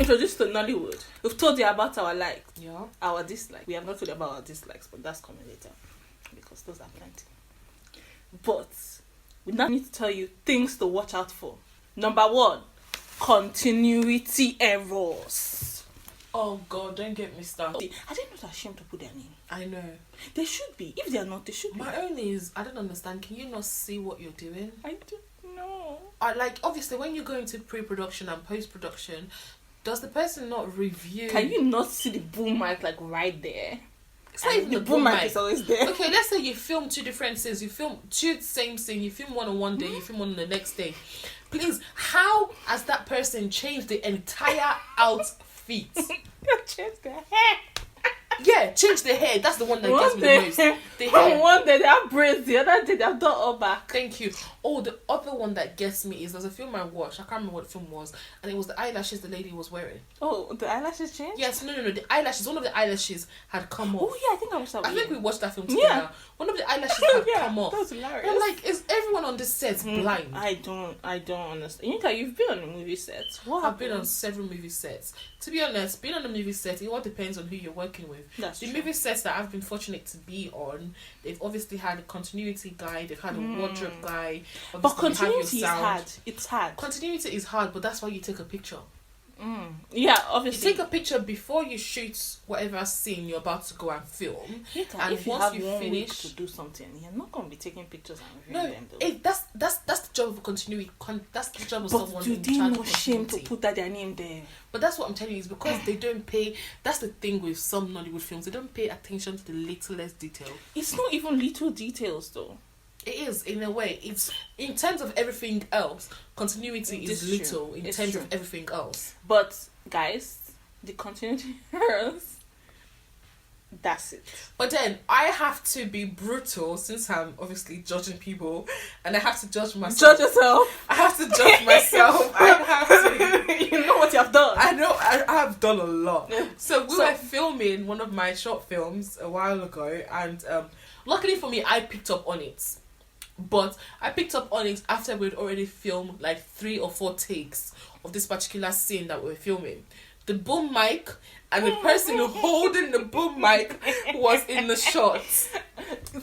introduced to Nollywood. We've told you about our likes, Yeah. our dislikes. We have not told you about our dislikes, but that's coming later because those are plenty. But we now need to tell you things to watch out for. Number 1, continuity errors. Oh God, don't get me started. I didn't know they're ashamed to put their name. I know. They should be. If they are not, they should be. My only is, I don't understand. Can you not see what you're doing? I don't know. Like, obviously, when you go into pre-production and post-production, does the person not review? Can you not see the boom mic like right there? It's not even the boom mic is always there. Okay, let's say you film 2 different scenes. You film 2 same scene. You film one on one day. You film one on the next day. Please, how has that person changed the entire outfit? Change their hair. Yeah, change the hair. That's the one that gets me the most. The hair. One day they have braids, the other day they have done all back. Thank you. Oh, the other one that gets me is there's a film I watched. I can't remember what the film was, and it was the eyelashes the lady was wearing. Oh, the eyelashes changed? Yes, no. The eyelashes. One of the eyelashes had come off. Oh yeah, I think I watched that. I think we watched that film together. Yeah. One of the eyelashes had come off. That was hilarious. I'm like, is everyone on this set blind? I don't understand. Yinka, you've been on a movie set. What I've been happened? on several movie sets. To be honest, being on a movie set, it all depends on who you're working with. That's the true. movie sets that I've been fortunate to be on, they've obviously had a continuity guy, they've had a wardrobe guy. But Obviously, they have your continuity is sound. hard. It's hard. Continuity is hard, but that's why you take a picture. Yeah, You obviously. take a picture before you shoot whatever scene you're about to go and film. Yinka, and if you once have you 1 week finish, to do something, you're not going to be taking pictures and no, reviewing them. Though. that's the job of a continuity. That's the job of But someone do in they charge know of shame to continuity. put that their name there? But that's what I'm telling you, is because they don't pay. That's the thing with some Nollywood films, they don't pay attention to the littlest detail. It's not even little details though. It is, in a way. It's in terms of everything else, continuity It's is true. little in It's terms true. of everything else. But guys, the continuity errors. That's it. But then I have to be brutal since I'm obviously judging people, and I have to judge myself. Judge yourself. I have to judge myself. I have to. You know what you have done. I know I have done a lot. So we So- were filming one of my short films a while ago, and luckily for me, I picked up on it. But I picked up on it after we'd already filmed like 3 or 4 takes of this particular scene that we were filming. The boom mic and the person holding the boom mic was in the shot.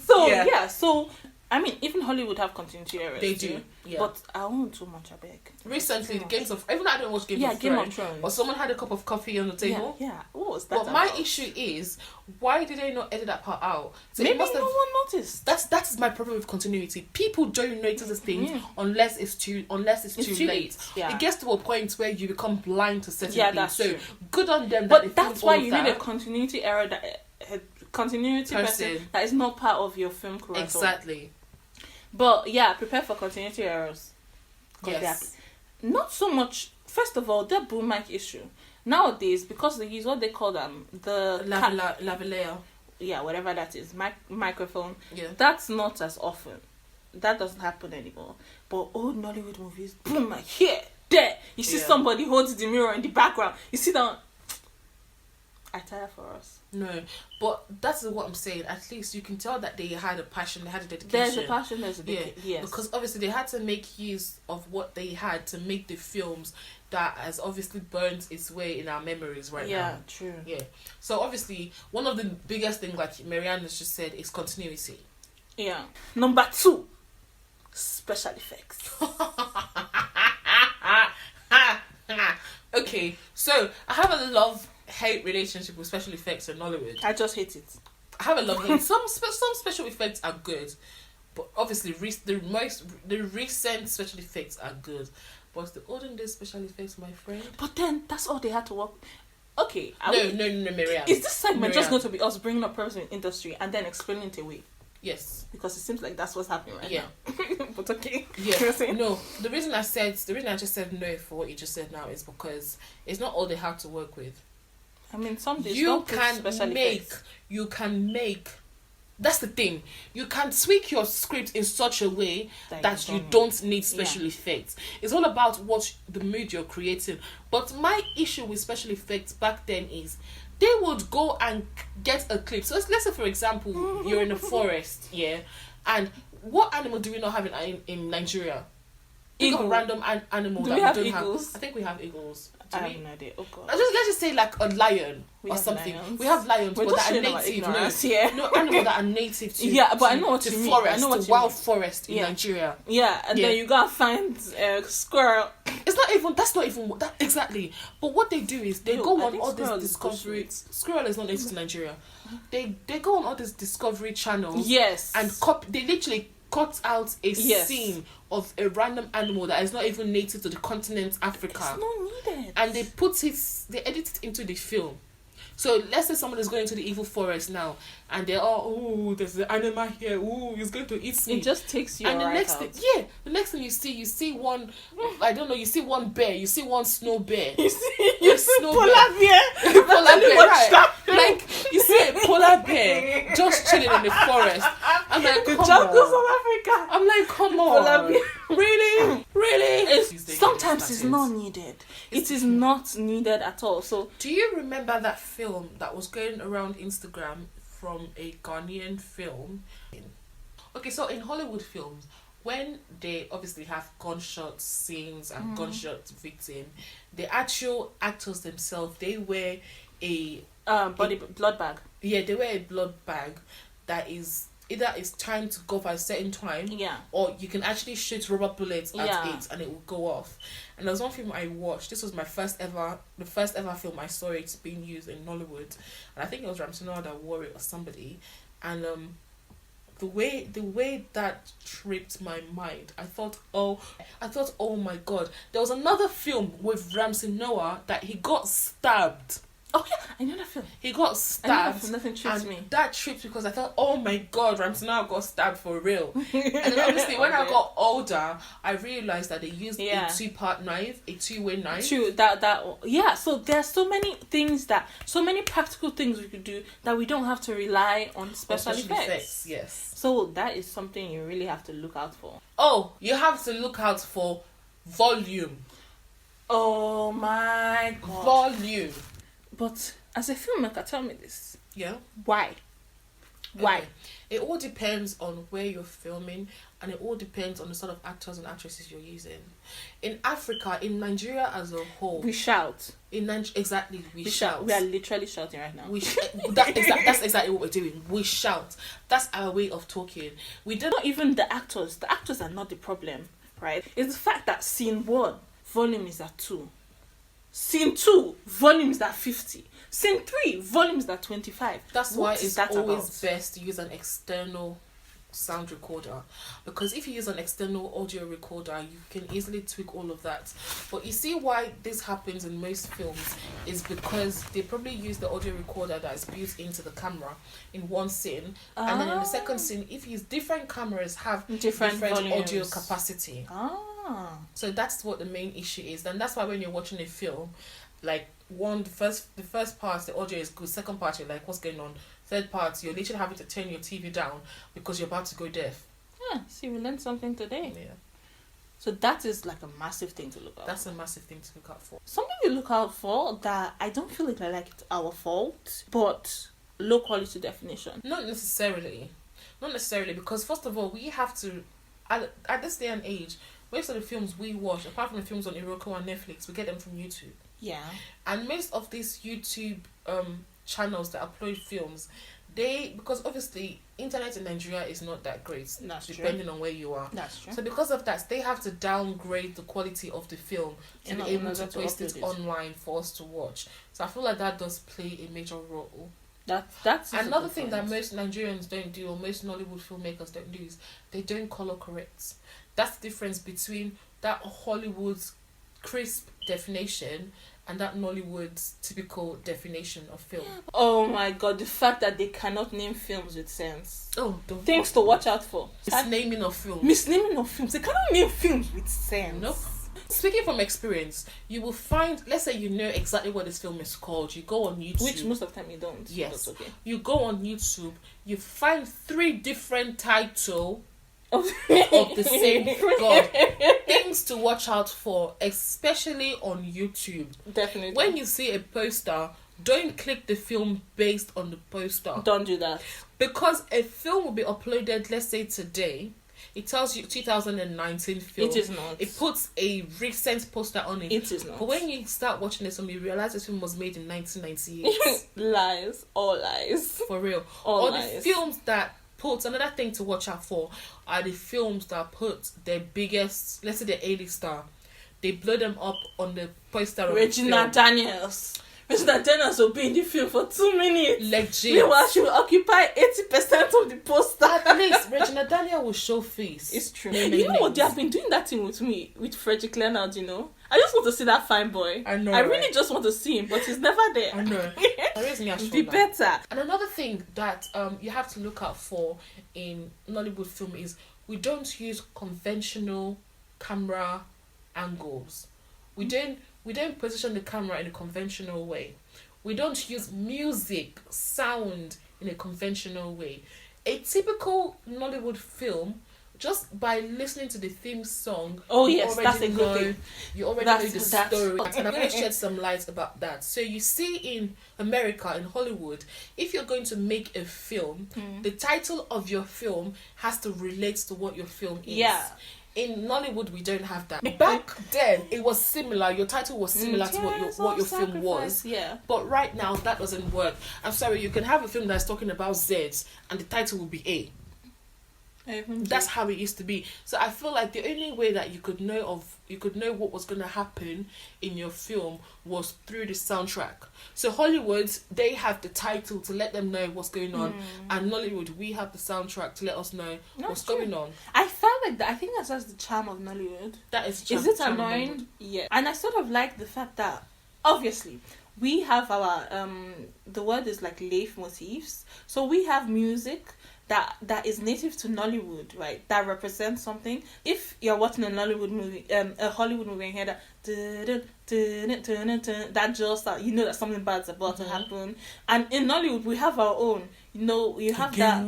So Yeah. so I mean, even Hollywood have continuity errors. They do, yeah. But I won't too much. I beg. Recently, the Games of... Even though I don't watch Games of Game Thrones, of Thrones. but someone had a cup of coffee on the table. Yeah. What was that? But my about? issue is, why did they not edit that part out? So Maybe it must no have... one noticed. That is my problem with continuity. People don't notice this thing unless it's too late. Yeah. It gets to a point where you become blind to certain Yeah, things. that's So true. good on them. But that they that's filmed why all of you that. need a continuity error continuity person that is not part of your film crew. Exactly. But yeah, prepare for continuity errors. Yes. Not so much. First of all, the boom mic issue nowadays, because they use what they call the lavalier. Yeah, whatever that is, microphone. Yeah. That's not as often. That doesn't happen anymore. But old Nollywood movies, boom mic here, there. You see somebody holds the mirror in the background. You see that. I tire for us. No, but that's what I'm saying. At least you can tell that they had a passion, they had a dedication. There's a passion, there's a dedication. Yes. Because obviously they had to make use of what they had to make the films that has obviously burned its way in our memories right now. Yeah, true. Yeah. So obviously one of the biggest things, like Marianne has just said, is continuity. Yeah. Number 2, special effects. Okay, so I have a love-hate relationship with special effects in Nollywood. I just hate it. I have a love-hate. Some special effects are good, but obviously the recent special effects are good. But the olden days special effects, my friend. But then that's all they had to work. Okay. No, Miriam. Is this segment just Miriam. going to be us bringing up problems in the industry and then explaining it away? Yes. Because it seems like that's what's happening right Yeah. now. But okay. Yeah. You're saying? No, the reason I just said no for what you just said now is because it's not all they have to work with. I mean, some days You don't put can special make. effects. You can make. That's the thing. You can tweak your script in such a way that you don't need special effects. It's all about what the mood you're creating. But my issue with special effects back then is they would go and get a clip. So let's say, for example, you're in a forest, yeah, and what animal do we not have in Nigeria? Think of Eagle. a random animal Do that we have don't eagles? have. I think we have eagles. Do I we? have no idea. Oh god. Let's just say like a lion We or have something. lions. We have lions, We're but just that are showing our native. ignorance No, here. no animal that are native to Yeah, but I to- know what to you mean. forest, I know what to you wild mean. forest in Yeah. Nigeria. Yeah, and Yeah. then you gotta find squirrel. It's not even. That's not even that exactly. But what they do is they No, go I on think all these squirrel is discovery. bushmeat. Squirrel is not native to Nigeria. They go on all these discovery channels. Yes. And they literally cut out a Yes. scene of a random animal that is not even native to the continent Africa, it's not needed. and they edit it into the film. So let's say someone is going to the evil forest now, and they're all, there's an animal here, he's going to eat me. It just takes you And the right next out. thing, the next thing you see one, I don't know, you see one bear, you see one snow bear. You see snow polar bear. bear. Polar bear, right? That. Like you see a polar bear just chilling in the forest. I'm like, The come jungles on. of Africa. I'm like, come Polar on. bear. Really? Sometimes it's not needed. It is not needed at all. So Do you remember that film that was going around Instagram from a Ghanaian film? Okay, so in Hollywood films, when they obviously have gunshot scenes and gunshot victim, the actual actors themselves, they wear a blood bag. they wear a blood bag that is either it's timed to go for a certain time, Yeah. or you can actually shoot rubber bullets at Yeah. it and it will go off. And there was one film I watched. This was the first ever film I saw it being used in Nollywood, and I think it was Ramsey that wore it or somebody. And the way that tripped my mind, I thought, oh my god, there was another film with Ramsey Noah that he got stabbed. Oh yeah, I know that film. He got stabbed. Nothing trips and me. that tripped because I thought, oh my god, Ramsey Noah got stabbed for real. And then obviously when I got older, I realised that they used a 2-part knife, a 2-way knife. True, yeah, so there's so many practical things we could do that we don't have to rely on special effects. Yes. So that is something you really have to look out for. Oh, you have to look out for volume. Oh my god. Volume. But as a filmmaker, tell me this. Yeah. Why? Why? Okay. It all depends on where you're filming, and it all depends on the sort of actors and actresses you're using. In Africa, in Nigeria as a whole, We shout. Exactly, we shout. We are literally shouting right now. That's exactly what we're doing. We shout. That's our way of talking. We don't. Not even the actors. The actors are not the problem, right? It's the fact that scene 1, volume is at 2. Scene 2, volume is at 50. Scene 3, volume is at 25. That's What why is it's that always about? best to use an external sound recorder, because if you use an external audio recorder, you can easily tweak all of that. But you see why this happens in most films is because they probably use the audio recorder that is built into the camera in one scene, and then in the second scene, if you use different cameras have different audio volumes. capacity. So So that's what the main issue is. And that's why when you're watching a film, like the first part the audio is good, second part you're like, what's going on, third part you're literally having to turn your TV down because you're about to go deaf. see, we learned something today. Yeah, So that is like a massive thing to look out. that's a massive thing to look out for. Something to look out for that I don't feel like it's our fault, but low quality definition. Not necessarily, because first of all, we have to at this day and age, most of the films we watch, apart from the films on Roku and Netflix, we get them from YouTube. Yeah. And most of these YouTube channels that upload films, because obviously internet in Nigeria is not that great. That's depending on where you are. That's true. So because of that, they have to downgrade the quality of the film to be able to post it online for us to watch. So I feel like that does play a major role. That's Another thing that most Nigerians don't do, or most Nollywood filmmakers don't do, is they don't color correct. That's the difference between that Hollywood's crisp definition and that Nollywood's typical definition of film. Oh my god, the fact that they cannot name films with sense. Oh, things to watch out for. Misnaming of films. Misnaming of films. They cannot name films with sense. Nope. Speaking from experience, you will find, let's say you know exactly what this film is called. You go on YouTube. Which most of the time you don't. Yes. That's okay. You go on YouTube, you find 3 different titles Of the same god. Things to watch out for, especially on YouTube. Definitely. When you see a poster, don't click the film based on the poster. Don't do that. Because a film will be uploaded, let's say today, It tells you 2019 film. It is not. It puts a recent poster on it. It is not. But when you start watching this film, you realize this film was made in 1998. Lies. All lies. For real. All Or lies. the films that put, another thing to watch out for are the films that put their biggest, let's say the A-list star, they blow them up on the poster of Regina the film. Daniels. Regina Daniels will be in the film for 2 minutes. Legit. Meanwhile, she will occupy 80% of the poster. At least Regina Daniel will show face. It's true. Name You know names. what? They have been doing that thing with me, with Frederick Leonard, you know? I just want to see that fine boy. I know, I right? really just want to see him, but he's never there. I know. There me Be better. And another thing that you have to look out for in Nollywood film is we don't use conventional camera angles. We don't position the camera in a conventional way. We don't use music, sound in a conventional way. A typical Nollywood film, just by listening to the theme song, Oh, you yes, already that's a good know- thing. You already That's- know the that's- story. And I'm going to shed some light about that. So you see in America, in Hollywood, if you're going to make a film, the title of your film has to relate to what your film is. Yeah. In Nollywood, we don't have that. Back then, it was similar. Your title was similar to what your film was. Yeah. But right now, that doesn't work. I'm sorry, you can have a film that's talking about Z, and the title will be A. That's how it used to be. So I feel like the only way that you could know what was going to happen in your film was through the soundtrack. So Hollywood, they have the title to let them know what's going on, and Nollywood, we have the soundtrack to let us know what's going on. I felt like that. I think that's just the charm of Nollywood. That is. Is it annoying? Yeah. And I sort of like the fact that obviously we have our the word is like leitmotifs. So we have music that is native to Nollywood, right? That represents something. If you're watching a Nollywood movie, a Hollywood movie, and hear that that just you know that something bad's about to happen. And in Nollywood, we have our own. You know, you have that.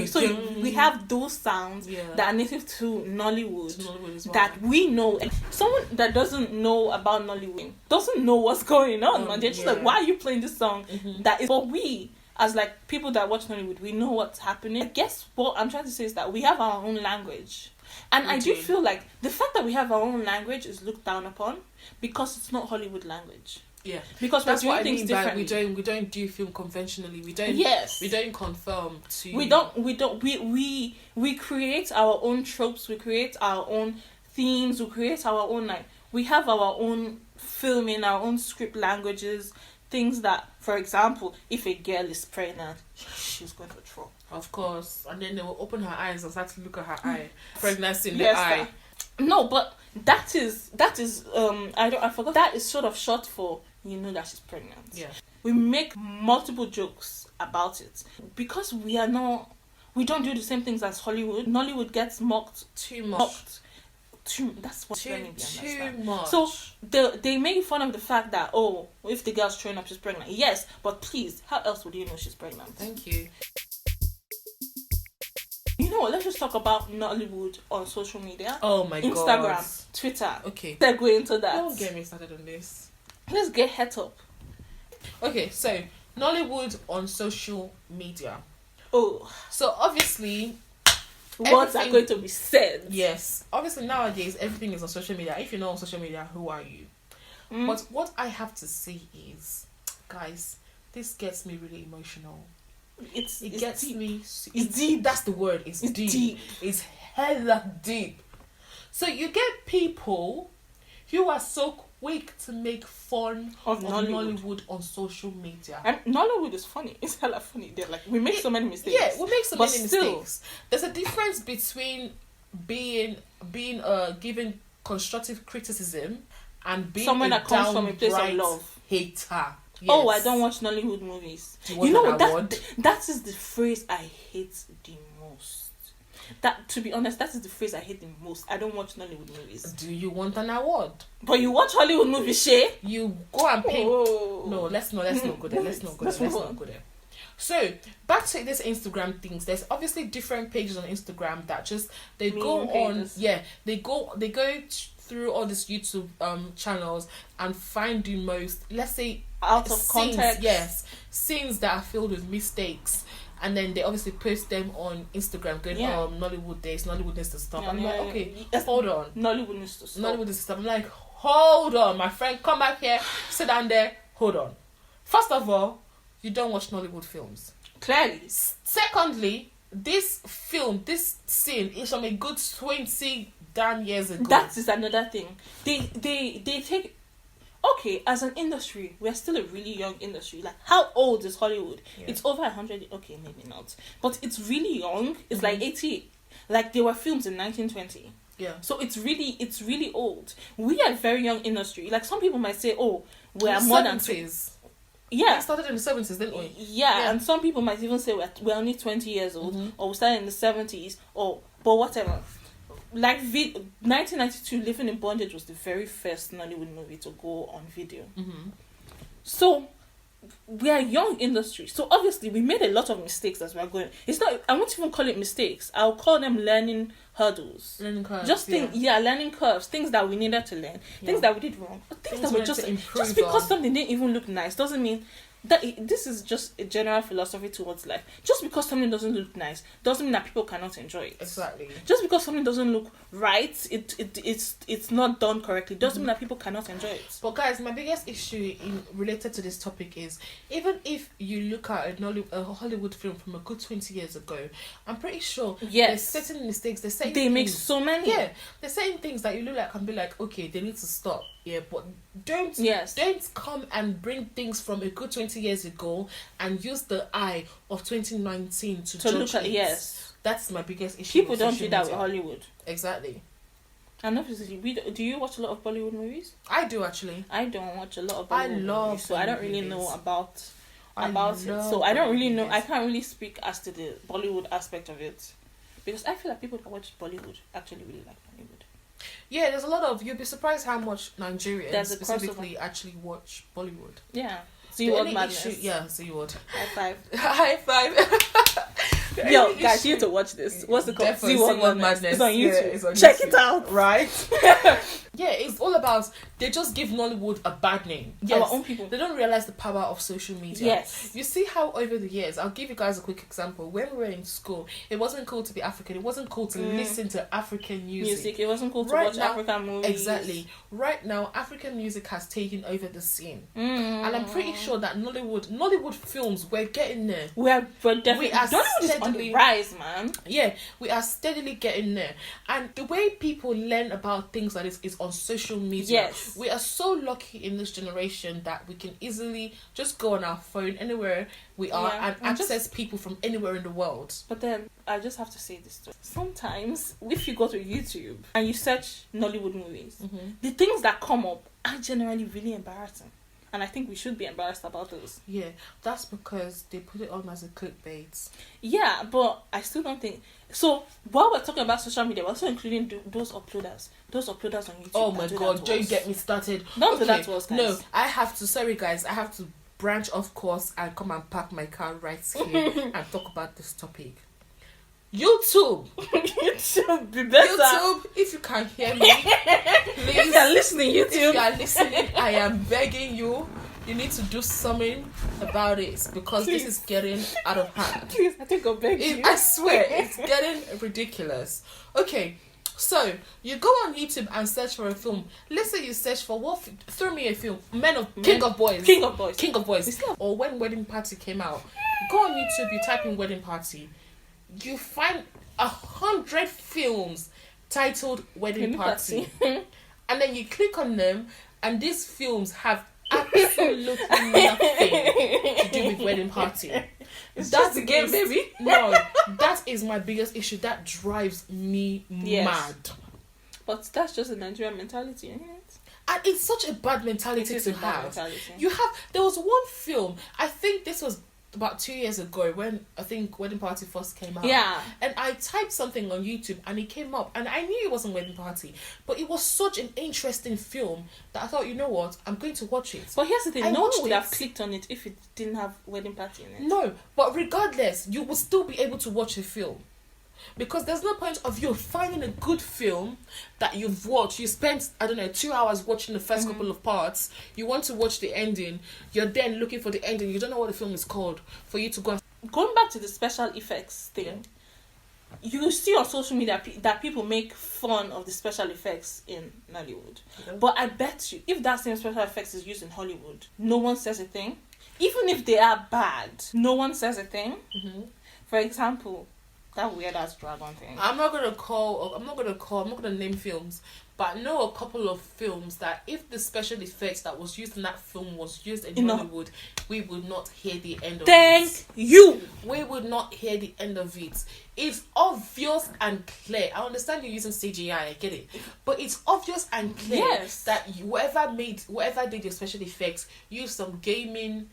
So we have those sounds that are native to Nollywood, As well. that we know. Someone that doesn't know about Nollywood doesn't know what's going on, man. They're just like, why are you playing this song? That is, but we, as like people that watch Nollywood, we know what's happening. I guess what I'm trying to say is that we have our own language. And I do feel like the fact that we have our own language is looked down upon because it's not Hollywood language. Yeah, because that's we're what I doing mean things by differently. we don't do film conventionally. We don't. Yes. We don't conform to. We create our own tropes. We create our own themes. We create our own we have our own filming, our own script languages. Things that, for example, if a girl is pregnant, she's going to throw. Of course, and then they will open her eyes and start to look at her eye, pregnancy in the Yes, eye. No, but that is I forgot, that is sort of short for you know that she's pregnant. Yeah. We make multiple jokes about it because we don't do the same things as Hollywood. Nollywood gets mocked Too much. That's what Too much. So they make fun of the fact that if the girl's throwing up, she's pregnant. Yes, but please, how else would you know she's pregnant? Thank you. You know what? Let's just talk about Nollywood on social media. Oh my god. Instagram, Twitter. Okay. They're going into that. Don't get me started on this. Let's get head up. Okay, so Nollywood on social media. Oh, So obviously, words are going to be said. yes, obviously nowadays everything is on social media. If you're not on social media, who are you? But what I have to say is, guys, this gets me really emotional. It gets deep. me. It's deep. That's the word. It's deep. It's hella deep. So you get people who are so quick to make fun Of of Nollywood. Nollywood on social media. And Nollywood is funny. It's hella funny. They're like, we make so many mistakes. Yeah, we make so But many still- mistakes. There's a difference between being given constructive criticism and being Someone a that comes from a place of downright love. hater. Oh, Yes. I don't watch Nollywood movies. Do you want know an what? award? That is the phrase I hate the most. That, to be honest, that is the phrase I hate the most. I don't watch Nollywood movies. Do you want an award? But you watch Hollywood movies, Shay? You go and pay. Oh. No, let's not go there. Let's not go there. Let's not go there. So back to this Instagram things. There's obviously different pages on Instagram that just they go Meme on. pages. Yeah, they go through all these YouTube channels and find the most, let's say, Out of scenes, context. yes, scenes that are filled with mistakes and then they obviously post them on Instagram going, Nollywood this, Nollywood needs to stop. I'm like, okay, hold on. Nollywood needs to stop. Nollywood needs to stop. I'm like, hold on, my friend, come back here, sit down there, hold on. First of all, you don't watch Nollywood films. Clearly. Secondly, this scene is from a good 20 damn years ago. That is another thing. They take... Okay, as an industry, we're still a really young industry. Like, how old is Hollywood? Yeah. It's over 100... Okay, maybe not. But it's really young. It's like 80... Like, there were films in 1920. Yeah. So it's really old. We are a very young industry. Like, some people might say, oh, we are more than... Yeah. We started in the 70s, didn't we? Yeah, and some people might even say we're only 20 years old, or we started in the 70s, but whatever. Like, 1992, Living in Bondage was the very first Nollywood movie to go on video. So, we are a young industry. So, obviously, we made a lot of mistakes as we're going. It's not... I won't even call it mistakes. I'll call them learning hurdles. Learning curves. Just learning curves. Things that we needed to learn. Things that we did wrong. Things that were just because something didn't even look nice doesn't mean that this is just a general philosophy towards life. Just because something doesn't look nice doesn't mean that people cannot enjoy it. Exactly. Just because something doesn't look right, it's not done correctly doesn't mean that people cannot enjoy it. But guys, my biggest issue related to this topic is, even if you look at a Hollywood film from a good 20 years ago, I'm pretty sure there's certain mistakes. They make so many. Yeah, they're saying things that you look like and be like, okay, they need to stop. Yeah, but don't come and bring things from a good 20 years ago and use the eye of 2019 to judge look at it. Yes, that's my biggest issue. People don't do that with Hollywood. Exactly. And obviously, do you watch a lot of Bollywood movies? I do, actually. I don't watch a lot of Bollywood movies, so I don't really know about it. So I don't really know. I can't really speak as to the Bollywood aspect of it, because I feel like people that watch Bollywood actually really like Bollywood. Yeah, there's a lot of... You'll be surprised how much Nigerians specifically actually watch Bollywood. Yeah. Zeaworld madness. Zeaworld. High five. High five. Yo, guys, you need to watch this. What's it called? Zeaworld madness. It's on YouTube. Yeah, it's on Check YouTube. it out. Right? Yeah, it's all about... They just give Nollywood a bad name. Yes. Our own people. They don't realize the power of social media. Yes. You see how over the years... I'll give you guys a quick example. When we were in school, it wasn't cool to be African. It wasn't cool to listen to African music. It wasn't cool to watch African movies. Exactly. Right now, African music has taken over the scene. And I'm pretty sure that Nollywood films, we're getting there. We're definitely... We are Nollywood is on the rise, man. Yeah, we are steadily getting there. And the way people learn about things like this is on social media. Yes. We are so lucky in this generation that we can easily just go on our phone anywhere we are and access people from anywhere in the world. But then, I just have to say this too. Sometimes, if you go to YouTube and you search Nollywood movies, the things that come up are generally really embarrassing. And I think we should be embarrassed about those. Yeah, that's because they put it on as a clickbait. Yeah, but I still don't think... So, while we're talking about social media, we're also including those uploaders. Those uploaders on YouTube. Oh my God, don't get me started. Don't do that to us, guys. No, I have to branch off course and come and park my car right here and talk about this topic. YouTube. YouTube be better. YouTube, if you can hear me, please. If you're listening, YouTube. If you are listening, I am begging you. You need to do something about it because this is getting out of hand. Please, I think I'll beg you. I swear, it's getting ridiculous. Okay, so you go on YouTube and search for a film. Let's say you search for what? Throw me a film. King of Boys. King of Boys. Or when Wedding Party came out. Go on YouTube, you type in Wedding Party. You find 100 films titled Wedding Party. And then you click on them, and these films have absolutely nothing to do with Wedding Party. It's just a game, baby. No, that is my biggest issue. That drives me mad. But that's just a Nigerian mentality, isn't it? And it's such a bad mentality to have. There was one film, I think this was about 2 years ago when I think Wedding Party first came out. Yeah. And I typed something on YouTube and it came up and I knew it wasn't Wedding Party, but it was such an interesting film that I thought, you know what, I'm going to watch it. But here's the thing, no one would have clicked on it if it didn't have Wedding Party in it. No, but regardless, you will still be able to watch the film. Because there's no point of you finding a good film that you've watched. You spent, 2 hours watching the first couple of parts. You want to watch the ending. You're then looking for the ending. You don't know what the film is called. For you to go and... going back to the special effects thing, you see on social media that people make fun of the special effects in Nollywood. Yeah. But I bet you, if that same special effects is used in Hollywood, no one says a thing. Even if they are bad, no one says a thing. Mm-hmm. For example, that weird ass dragon thing. I'm not gonna name films, but I know a couple of films that if the special effects that was used in that film was used in Hollywood, we would not hear the end of it. Thank you. We would not hear the end of it. It's obvious and clear. I understand you're using CGI, I get it, but it's obvious and clear that whoever did your special effects used some gaming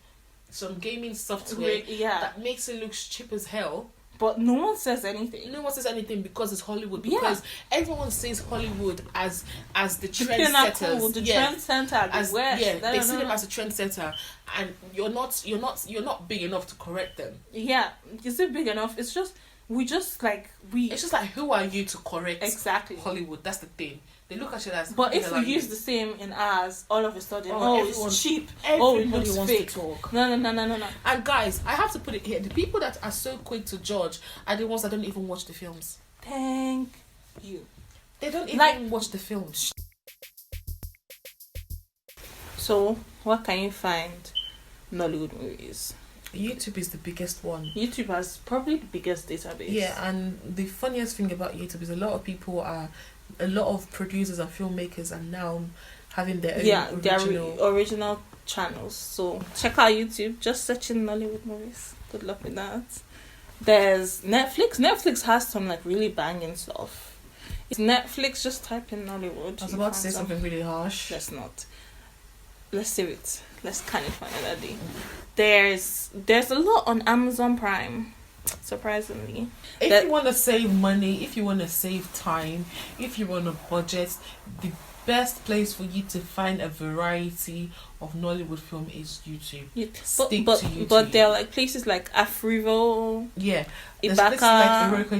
software that makes it look cheap as hell. But no one says anything. No one says anything because it's Hollywood. Because everyone sees Hollywood as the trendsetters. The trendsetter. They see them as a trendsetter, and you're not big enough to correct them. Yeah, is it big enough? It's just It's just like, who are you to correct Hollywood? That's the thing. They look at it as. But if we use the same in ours, all of a sudden, it's cheap. Everybody wants fake. to talk. No. And guys, I have to put it here: the people that are so quick to judge are the ones that don't even watch the films. Thank you. They don't even watch the films. So, what can you find Nollywood movies? YouTube is the biggest one. YouTube has probably the biggest database. Yeah, and the funniest thing about YouTube is a lot of producers and filmmakers are now having their own original channels. So check out YouTube. Just search in Nollywood movies. Good luck with that. There's Netflix. Netflix has some really banging stuff. It's Netflix. Just type in Nollywood. I was about to say something really harsh. Let's not. Let's save it. Let's kind of find another day. There's a lot on Amazon Prime. Surprisingly, if you want to save money, if you want to save time, if you want to budget, the best place for you to find a variety of Nollywood film is YouTube. Stick to YouTube. But there are places like Afrivo, Ibaka, like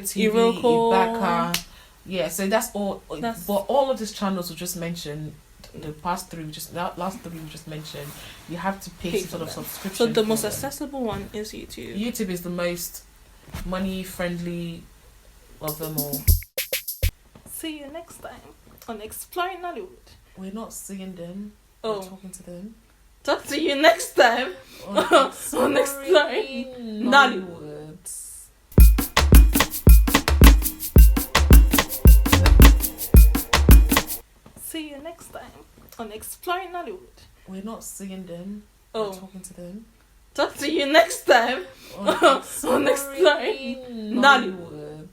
Ibaka. Yeah, so that's all. But all of these channels we just mentioned, the last three we just mentioned, you have to pay some sort of subscription. So the most accessible one is YouTube. YouTube is the most money friendly of them all. See you next time on Exploring Nollywood. We're not seeing them. We're talking to them. Talk to you next time on Exploring Nollywood. See you next time on Exploring Nollywood. We're not seeing them. We're talking to them. Talk to you next time on Exploring Nollywood.